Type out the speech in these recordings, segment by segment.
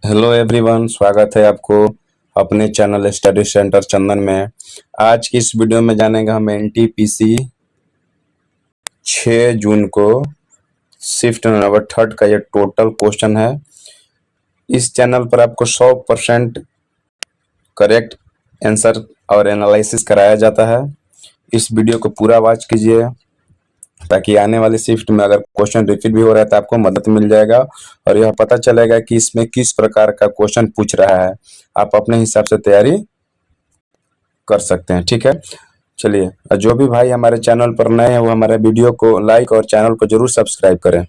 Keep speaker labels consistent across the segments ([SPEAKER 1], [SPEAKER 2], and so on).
[SPEAKER 1] Hello everyone, स्वागत है आपको अपने चैनल स्टडी सेंटर चंदन में। आज की इस वीडियो में जानेंगे हम एनटीपीसी 6 जून को शिफ्ट नंबर 3 का ये टोटल क्वेश्चन है। इस चैनल पर आपको 100% करेक्ट आंसर और एनालिसिस कराया जाता है। इस वीडियो को पूरा वॉच कीजिए ताकि आने वाली शिफ्ट में अगर क्वेश्चन रिपीट भी हो रहा है तो आपको मदद मिल जाएगा और यह पता चलेगा कि इसमें किस प्रकार का क्वेश्चन पूछ रहा है। आप अपने हिसाब से तैयारी कर सकते हैं, ठीक है। चलिए, जो भी भाई हमारे चैनल पर नए हैं वो हमारे वीडियो को लाइक और चैनल को जरूर सब्सक्राइब करें।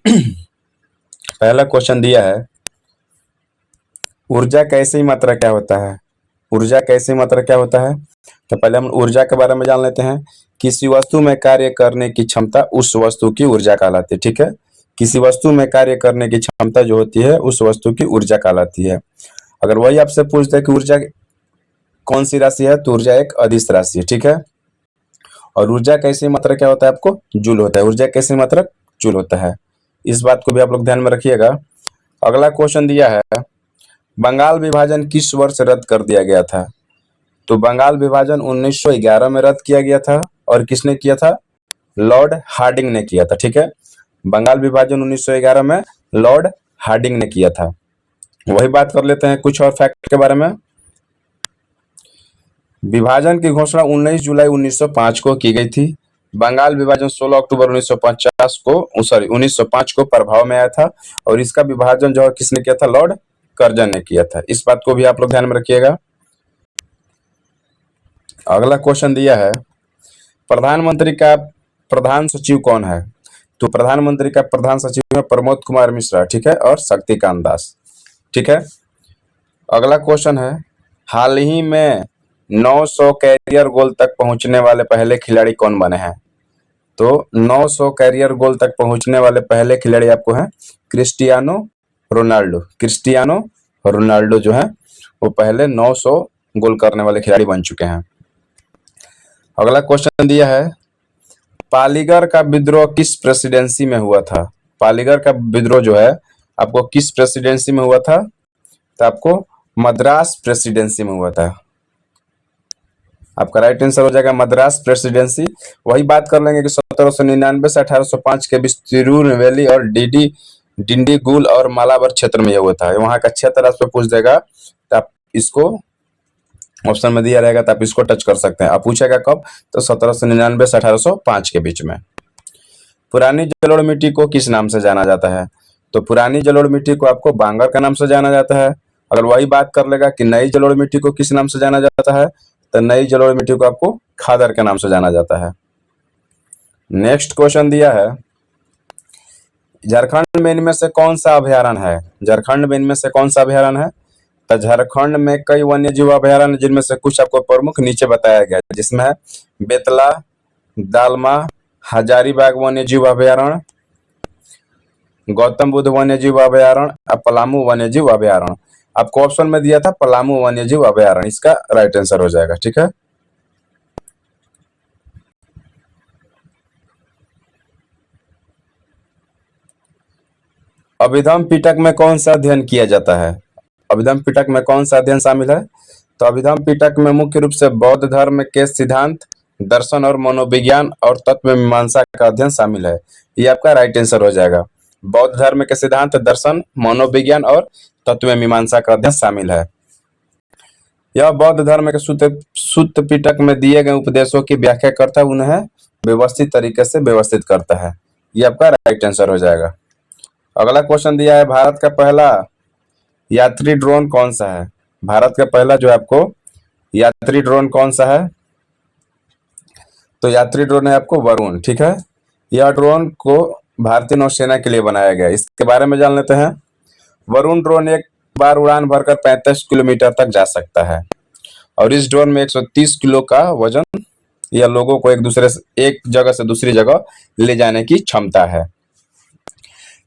[SPEAKER 1] पहला क्वेश्चन दिया है, ऊर्जा का ऐसी मात्रा क्या होता है। ऊर्जा का ऐसी मात्रा क्या होता है, तो पहले हम ऊर्जा के बारे में जान लेते हैं। किसी वस्तु में कार्य करने की क्षमता उस वस्तु की ऊर्जा कहलाती है, ठीक है। किसी वस्तु में कार्य करने की क्षमता जो होती है उस वस्तु की ऊर्जा कहलाती है। अगर वही आपसे पूछते हैं कि ऊर्जा कौन सी राशि है, तो ऊर्जा एक अदिश राशि है, ठीक है। और ऊर्जा का ऐसी मात्रा क्या होता है, आपको जूल होता है। ऊर्जा का ऐसी मात्रा जूल होता है। इस बात को भी आप लोग ध्यान में रखिएगा। अगला क्वेश्चन दिया है, बंगाल विभाजन किस वर्ष रद्द कर दिया गया था। तो बंगाल विभाजन 1911 में रद्द किया गया था। और किसने किया था, लॉर्ड हार्डिंग ने किया था, ठीक है। बंगाल विभाजन 1911 में लॉर्ड हार्डिंग ने किया था। वही बात कर लेते हैं कुछ और फैक्ट के बारे में। विभाजन की घोषणा 19 जुलाई 1905 को की गई थी। बंगाल विभाजन 16 अक्टूबर 1905 को प्रभाव में आया था। और इसका विभाजन जो है किसने किया था, लॉर्ड कर्जन ने किया था। इस बात को भी आप लोग ध्यान में रखिएगा। अगला क्वेश्चन दिया है, प्रधानमंत्री का प्रधान सचिव कौन है। तो प्रधानमंत्री का प्रधान सचिव है प्रमोद कुमार मिश्रा, ठीक है, और शक्तिकांत दास, ठीक है। अगला क्वेश्चन है, हाल ही में 900 कैरियर गोल तक पहुंचने वाले पहले खिलाड़ी कौन बने हैं। तो 900 कैरियर गोल तक पहुंचने वाले पहले खिलाड़ी आपको हैं क्रिस्टियानो रोनाल्डो। क्रिस्टियानो रोनाल्डो जो है वो पहले 900 गोल करने वाले खिलाड़ी बन चुके हैं। अगला क्वेश्चन दिया है, पालीगर का विद्रोह किस प्रेसिडेंसी में हुआ था। पालीगर का विद्रोह जो है आपको किस प्रेसिडेंसी में हुआ था, तो आपको मद्रास प्रेसिडेंसी में हुआ था। आपका राइट आंसर हो जाएगा मद्रास प्रेसिडेंसी। वही बात कर लेंगे कि 1799 से 1805 के बीच तिरुनेलवेली और डिंडीगुल और मालाबार क्षेत्र में यह हुआ था। वहां का क्षेत्र आपसे पूछ देगा तो आप इसको ऑप्शन में दिया रहेगा तो आप इसको टच कर सकते हैं। आप पूछेगा कब, तो 1799 से 1805 के बीच में। पुरानी जलोढ़ मिट्टी को किस नाम से जाना जाता है। तो पुरानी जलोढ़ मिट्टी को आपको बांगर का नाम से जाना जाता है। अगर वही बात कर लेगा कि नई जलोढ़ मिट्टी को किस नाम से जाना जाता है, तो नई जलोढ़ मिट्टी को आपको खादर के नाम से जाना जाता है। नेक्स्ट क्वेश्चन दिया है, झारखंड में इनमें से कौन सा अभयारण्य है। झारखंड में इनमें से कौन सा अभयारण्य है, तो झारखंड में कई वन्य जीव अभयारण्य जिनमें से कुछ आपको प्रमुख नीचे बताया गया है, जिसमें है बेतला, दालमा, हजारीबाग वन्य जीव अभयारण्य, गौतम बुद्ध वन्य जीव अभयारण्य और पलामू वन्य जीव अभयारण्य। आपको ऑप्शन में दिया था पलामू वन्य जीव अभयारण्य, इसका राइट आंसर हो जाएगा, ठीक है। अभिधम पिटक में कौन सा अध्ययन किया जाता है। अभिधम पिटक में कौन सा अध्ययन शामिल है, तो अभिधम पिटक में मुख्य रूप से बौद्ध धर्म के सिद्धांत, दर्शन और मनोविज्ञान और तत्व मीमांसा का अध्ययन शामिल है। ये आपका राइट आंसर हो जाएगा। बौद्ध धर्म के सिद्धांत, दर्शन, मनोविज्ञान और तत्व मीमांसा का अध्ययन शामिल है। यह बौद्ध धर्म के सुत्त पिटक में दिए गए उपदेशों की व्याख्या करता है, उन्हें व्यवस्थित तरीके से व्यवस्थित करता है। ये आपका राइट आंसर हो जाएगा। अगला क्वेश्चन दिया है, भारत का पहला यात्री ड्रोन कौन सा है। भारत का पहला जो है आपको यात्री ड्रोन कौन सा है, तो यात्री ड्रोन है आपको वरुण, ठीक है। यह ड्रोन को भारतीय नौसेना के लिए बनाया गया है। इसके बारे में जान लेते हैं। वरुण ड्रोन एक बार उड़ान भरकर 35 किलोमीटर तक जा सकता है। और इस ड्रोन में 130 किलो का वजन या लोगों को एक जगह से दूसरी जगह ले जाने की क्षमता है।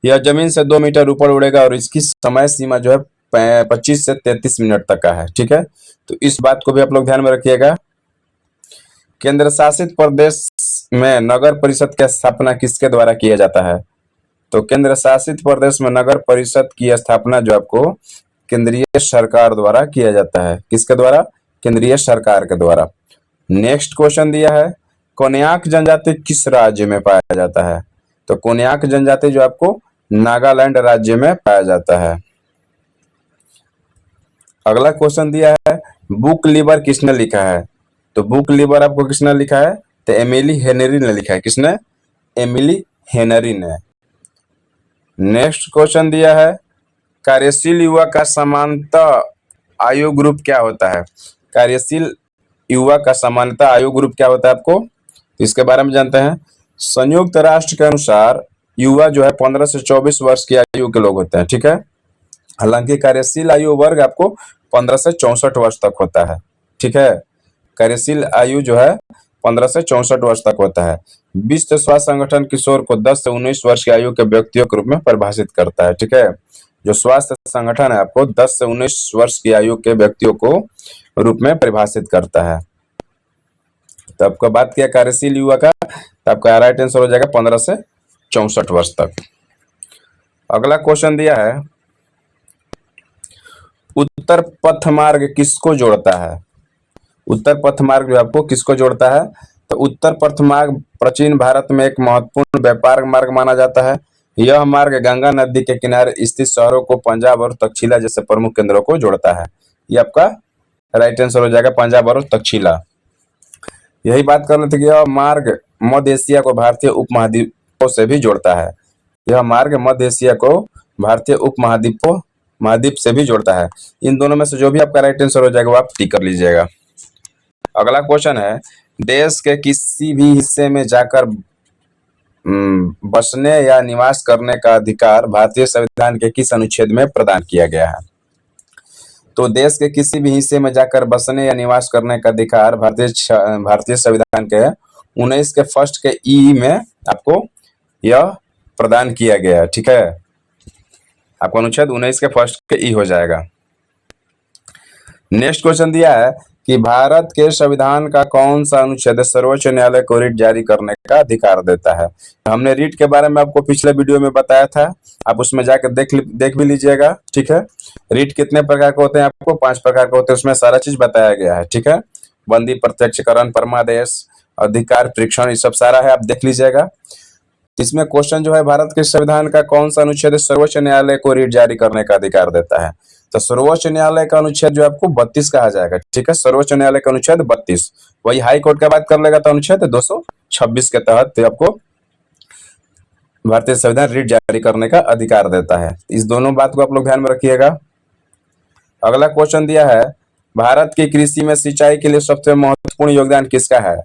[SPEAKER 1] यह जमीन से 2 मीटर ऊपर उड़ेगा और इसकी समय सीमा जो है 25 से 33 मिनट तक का है, ठीक है। तो इस बात को भी आप लोग ध्यान में रखिएगा। केंद्र शासित प्रदेश में नगर परिषद की स्थापना किसके द्वारा किया जाता है, तो केंद्र शासित प्रदेश में नगर परिषद की स्थापना जो आपको केंद्रीय सरकार द्वारा किया जाता है। किसके द्वारा? केंद्रीय सरकार के द्वारा। नेक्स्ट क्वेश्चन दिया है, कोन्याक जनजाति किस राज्य में पाया जाता है? तो कोन्याक जनजाति जो आपको नागालैंड राज्य में पाया जाता है। अगला क्वेश्चन दिया है, बुक लिवर किसने लिखा है? तो बुक लिवर आपको किसने लिखा है? तो एमिली हेनरी ने लिखा है। किसने? एमिली हेनरी ने। नेक्स्ट क्वेश्चन दिया है, कार्यशील युवा का सामान्यता आयु ग्रुप क्या होता है? कार्यशील युवा का सामान्यता आयु ग्रुप क्या होता है आपको? तो इसके बारे में जानते हैं। संयुक्त राष्ट्र के अनुसार युवा जो है 15 से 24 वर्ष की आयु के लोग होते हैं। ठीक है, हालांकि कार्यशील आयु वर्ग आपको 15 से 64 वर्ष तक होता है। ठीक है, कार्यशील आयु जो है 15 से 64 वर्ष तक होता है। विश्व स्वास्थ्य संगठन किशोर को 10 से 19 वर्ष की आयु के व्यक्तियों के रूप में परिभाषित करता है। ठीक है, जो स्वास्थ्य संगठन है आपको 10 से 19 वर्ष की आयु के व्यक्तियों को रूप में परिभाषित करता है। तो आपका बात किया कार्यशील युवा का, तो आपका राइट आंसर हो जाएगा 15 से 64 वर्ष तक। अगला क्वेश्चन दिया है, उत्तर पथ मार्ग किसको जोड़ता है? उत्तर पथ मार्ग जो आपको किसको जोड़ता है? तो उत्तर पथ मार्ग प्राचीन भारत में एक महत्वपूर्ण व्यापार मार्ग माना जाता है। यह मार्ग गंगा नदी के किनारे स्थित शहरों को पंजाब और तक्षशिला जैसे प्रमुख केंद्रों को जोड़ता है। ये आपका राइट आंसर हो जाएगा, पंजाब और तक्षशिला। यही बात कर रहे थे कि यह मार्ग मध्य एशिया को भारतीय उपमहाद्वीपों से भी जोड़ता है। यह मार्ग मध्य एशिया को भारतीय महाद्वीप से भी जोड़ता है। इन दोनों में से जो भी आपका राइट आंसर हो जाएगा वो आप टिक कर लीजिएगा। अगला क्वेश्चन है, देश के किसी भी हिस्से में जाकर बसने या निवास करने का अधिकार भारतीय संविधान के किस अनुच्छेद में प्रदान किया गया है? तो देश के किसी भी हिस्से में जाकर बसने या निवास करने का अधिकार भारतीय संविधान के 19 के फर्स्ट के ई में आपको यह प्रदान किया गया है। ठीक है, आपको अनुच्छेद 19 के फर्स्ट के ई हो जाएगा। नेक्स्ट क्वेश्चन दिया है कि भारत के संविधान का कौन सा अनुच्छेद सर्वोच्च न्यायालय को रिट जारी करने का अधिकार देता है? हमने रिट के बारे में आपको पिछले वीडियो में बताया था, आप उसमें जाकर देख भी लीजिएगा। ठीक है, रिट कितने प्रकार के होते हैं? आपको 5 प्रकार के होते हैं, उसमें सारा चीज बताया गया है। ठीक है, बंदी, प्रत्यक्षकरण, परमादेश, अधिकार परीक्षण, ये सब सारा है, आप देख लीजिएगा। इसमें क्वेश्चन जो है, भारत के संविधान का कौन सा अनुच्छेद सर्वोच्च न्यायालय को रिट जारी करने का अधिकार देता है? तो सर्वोच्च न्यायालय का अनुच्छेद जो आपको 32 कहा जाएगा। ठीक है, सर्वोच्च न्यायालय का अनुच्छेद 32। वही हाई कोर्ट का बात कर लेगा तो अनुच्छेद 226 के तहत तो आपको भारतीय संविधान रिट जारी करने का अधिकार देता है। इस दोनों बात को आप लोग ध्यान में रखिएगा। अगला क्वेश्चन दिया है, भारत की कृषि में सिंचाई के लिए सबसे महत्वपूर्ण योगदान किसका है?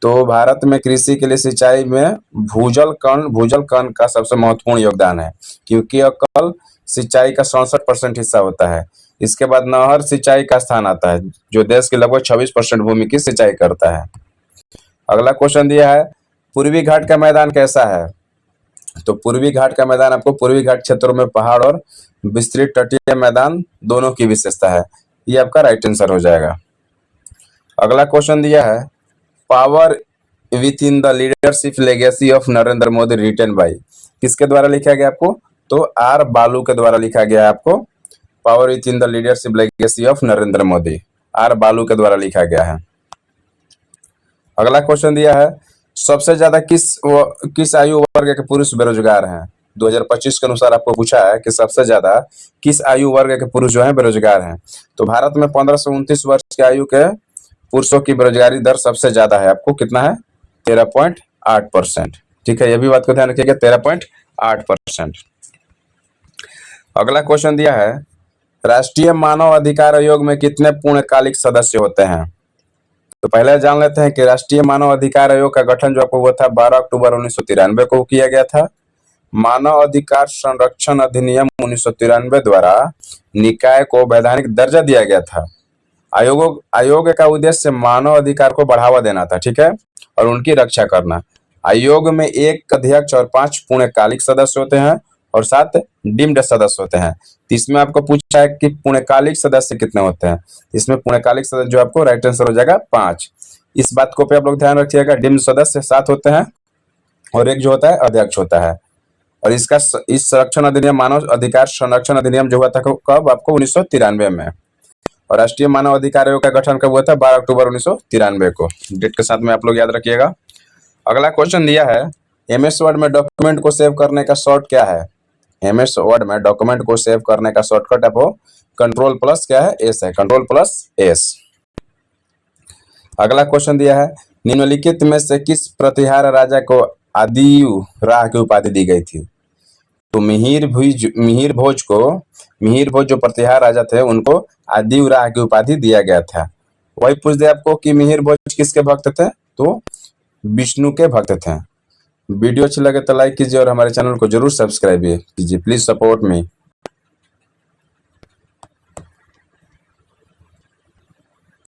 [SPEAKER 1] तो भारत में कृषि के लिए सिंचाई में भूजल कण का सबसे महत्वपूर्ण योगदान है, क्योंकि यह कल सिंचाई का 67% हिस्सा होता है। इसके बाद नहर सिंचाई का स्थान आता है, जो देश के लगभग 26% भूमि की सिंचाई करता है। अगला क्वेश्चन दिया है, पूर्वी घाट का मैदान कैसा है? तो पूर्वी घाट का मैदान आपको पूर्वी घाट क्षेत्रों में पहाड़ और विस्तृत तटीय मैदान दोनों की विशेषता है। ये आपका राइट आंसर हो जाएगा। अगला क्वेश्चन दिया है, power within the leadership legacy of Narendra Modi written by, किसके द्वारा लिखा गया आपको? तो आर बालू के द्वारा लिखा गया है आपको। Power within the leadership legacy of Narendra Modi, R Balu के द्वारा लिखा गया है। अगला क्वेश्चन दिया है, सबसे ज्यादा किस आयु वर्ग के पुरुष बेरोजगार हैं? 2025 के अनुसार आपको पूछा है कि सबसे ज्यादा किस आयु वर्ग के पुरुष जो है बेरोजगार हैं। तो भारत में 15 से 29 वर्ष की आयु के पुरुषों की बेरोजगारी दर सबसे ज्यादा है। आपको कितना है? 13.8%। ठीक है, यह भी बात को ध्यान रखिएगा, 13.8%। अगला क्वेश्चन दिया है, राष्ट्रीय मानव अधिकार आयोग में कितने पूर्णकालिक सदस्य होते हैं? तो पहले जान लेते हैं कि राष्ट्रीय मानव अधिकार आयोग का गठन जो आपको हुआ था 12 अक्टूबर 1993 को किया गया था। मानव अधिकार संरक्षण अधिनियम 1993 द्वारा निकाय को वैधानिक दर्जा दिया गया था। आयोग का उद्देश्य मानव अधिकार को बढ़ावा देना था। ठीक है, और उनकी रक्षा करना। आयोग में एक अध्यक्ष और 5 पूर्णकालिक सदस्य होते हैं और 7 डीम्ड सदस्य होते हैं। इसमें आपको पूछा है कि पूर्णकालिक सदस्य कितने होते हैं? इसमें पूर्णकालिक सदस्य जो आपको राइट आंसर हो जाएगा 5। इस बात को पे आप लोग ध्यान रखिएगा। डीम्ड सदस्य 7 होते हैं और एक जो होता है अध्यक्ष होता है। और इस संरक्षण अधिनियम, मानव अधिकार संरक्षण अधिनियम जो हुआ था कब आपको 1993 में। और राष्ट्रीय मानव अधिकार आयोग का गठन कब हुआ था? 12 अक्टूबर 1993 को। डेट के साथ में आप लोग याद रखिएगा। अगला क्वेश्चन दिया है, एमएस वर्ड में डॉक्यूमेंट को सेव करने का शॉर्ट क्या है? एमएस वर्ड में डॉक्यूमेंट को सेव करने का शॉर्टकट आपको कंट्रोल प्लस क्या है? एस है, कंट्रोल प्लस एस। अगला क्वेश्चन दिया है, निम्नलिखित में से किस प्रतिहार राजा को आदियु राह की उपाधि दी गई थी? तो मिहिर भोज जो प्रतिहार राजा थे उनको आदियु राह की उपाधि दिया गया था। वही पूछ दे आपको कि मिहिर भोज किसके भक्त थे? तो विष्णु के भक्त थे। वीडियो अच्छी लगे तो लाइक कीजिए और हमारे चैनल को जरूर सब्सक्राइब कीजिए। Please support me.